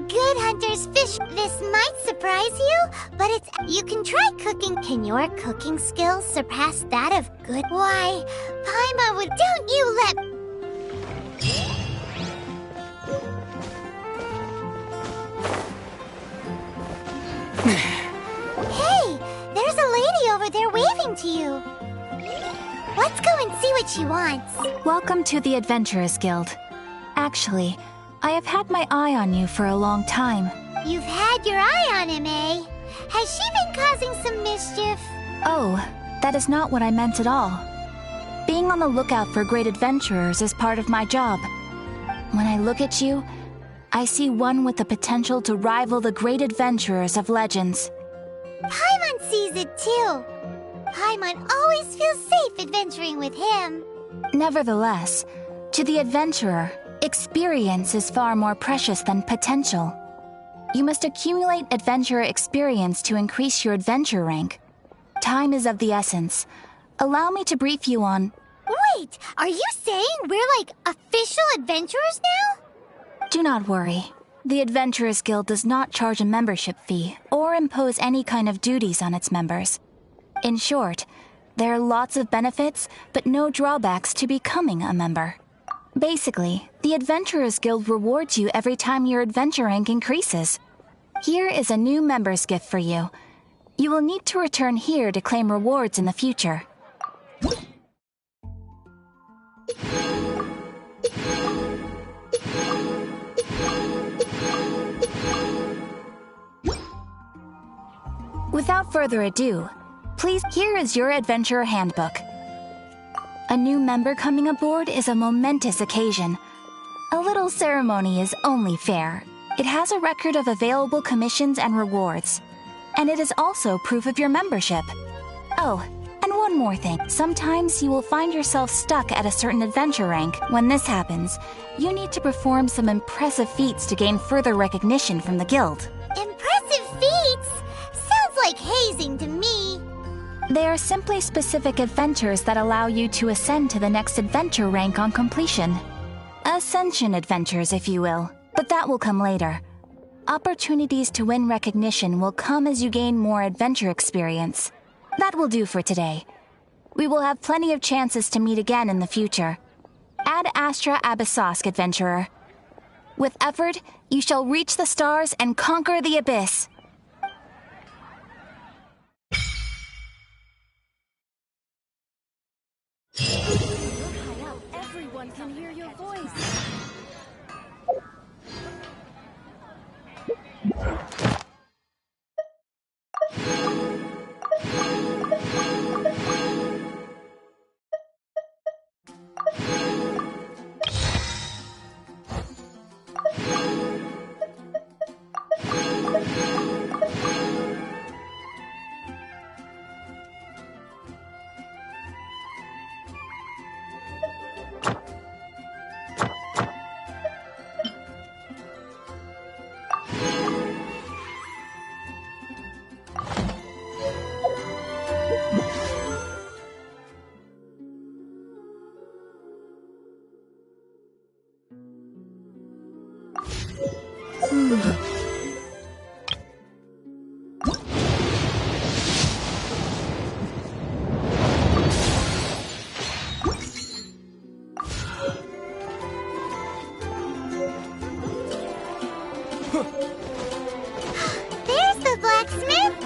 Good Hunter's fish. This might surprise you, but you can try cooking. Can your cooking skills surpass that of Good? Why, Paimon would. Don't you let. Hey, there's a lady over there waving to you. Let's go and see what she wants. Welcome to the Adventurers Guild. Actually, I have had my eye on you for a long time. You've had your eye on him, eh? Has she been causing some mischief? Oh, that is not what I meant at all. Being on the lookout for great adventurers is part of my job. When I look at you, I see one with the potential to rival the great adventurers of legends. Paimon sees it too. Paimon always feels safe adventuring with him. Nevertheless, to the adventurer, experience is far more precious than potential. You must accumulate adventurer experience to increase your adventure rank. Time is of the essence. Allow me to brief you on... Wait, are you saying we're like official adventurers now? Do not worry. The Adventurers Guild does not charge a membership fee or impose any kind of duties on its members. In short, there are lots of benefits, but no drawbacks to becoming a member. Basically, the Adventurers Guild rewards you every time your adventure rank increases. Here is a new member's gift for you. You will need to return here to claim rewards in the future. Without further ado, please, here is your Adventurer Handbook. A new member coming aboard is a momentous occasion. A little ceremony is only fair. It has a record of available commissions and rewards. And it is also proof of your membership. Oh, and one more thing. Sometimes you will find yourself stuck at a certain adventure rank. When this happens, you need to perform some impressive feats to gain further recognition from the guild. Impressive feats? Sounds like hazing to me. They are simply specific adventures that allow you to ascend to the next adventure rank on completion. Ascension adventures, if you will. But that will come later. Opportunities to win recognition will come as you gain more adventure experience. That will do for today. We will have plenty of chances to meet again in the future. Ad Astra Abyssosk, adventurer. With effort, you shall reach the stars and conquer the abyss. Everyone can hear your voice. There's the blacksmith!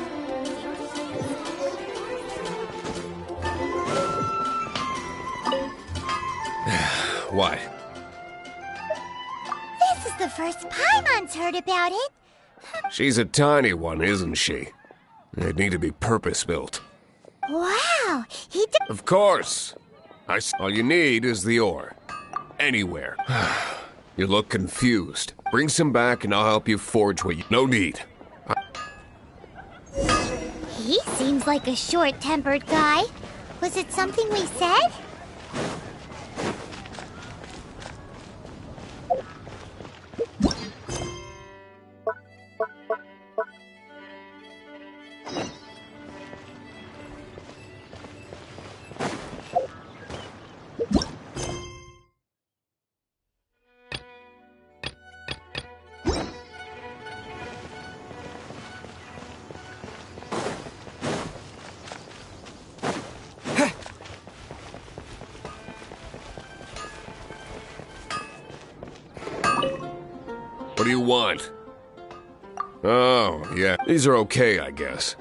What? This is the first Paimon's heard about it. She's a tiny one, isn't she? They'd need to be purpose-built. Wow, he did. Of course. All you need is the ore. Anywhere. You look confused. Bring some back and I'll help you forge what you... No need. He seems like a short-tempered guy. Was it something we said? What do you want? Oh, yeah. These are okay, I guess.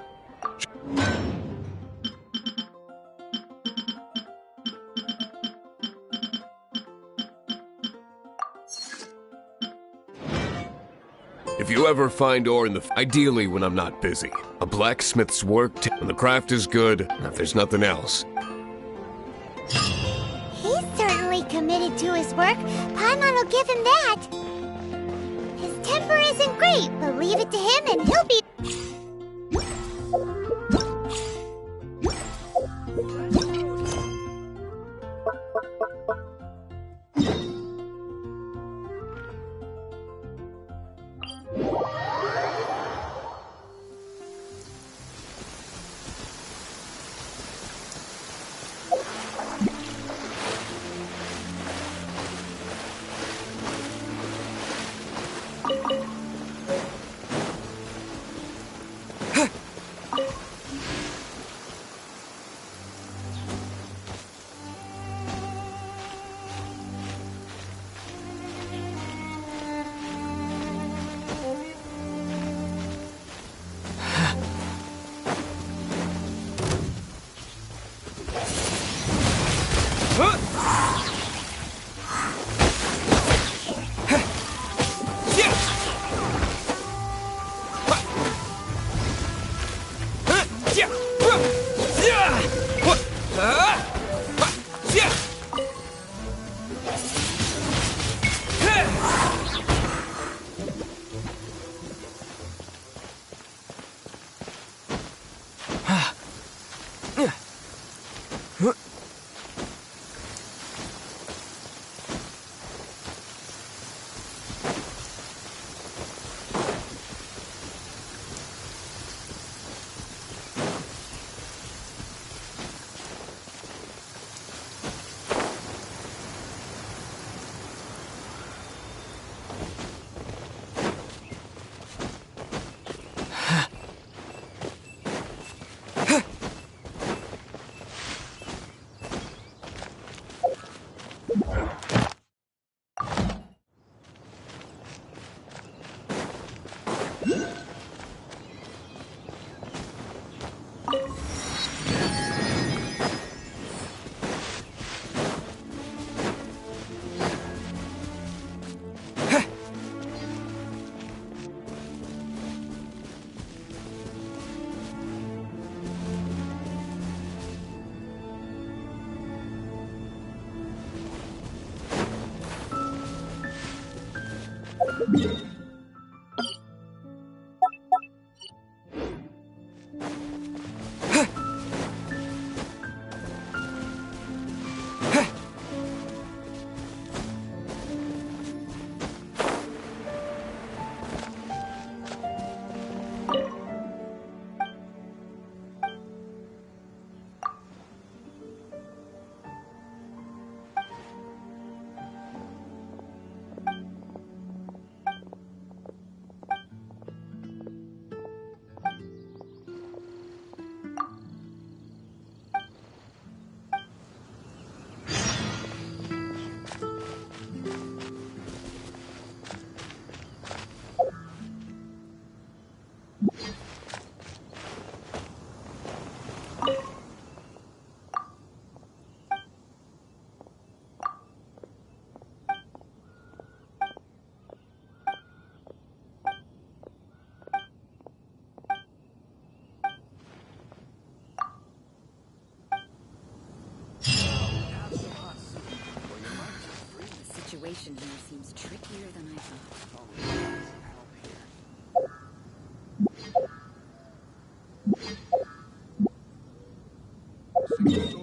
If you ever find ore in the... Ideally when I'm not busy. A blacksmith's work, when the craft is good, and if there's nothing else. He's certainly committed to his work. Paimon will give him that. His temper isn't great, but leave it to him and he'll be... Situation here seems trickier than I thought. Single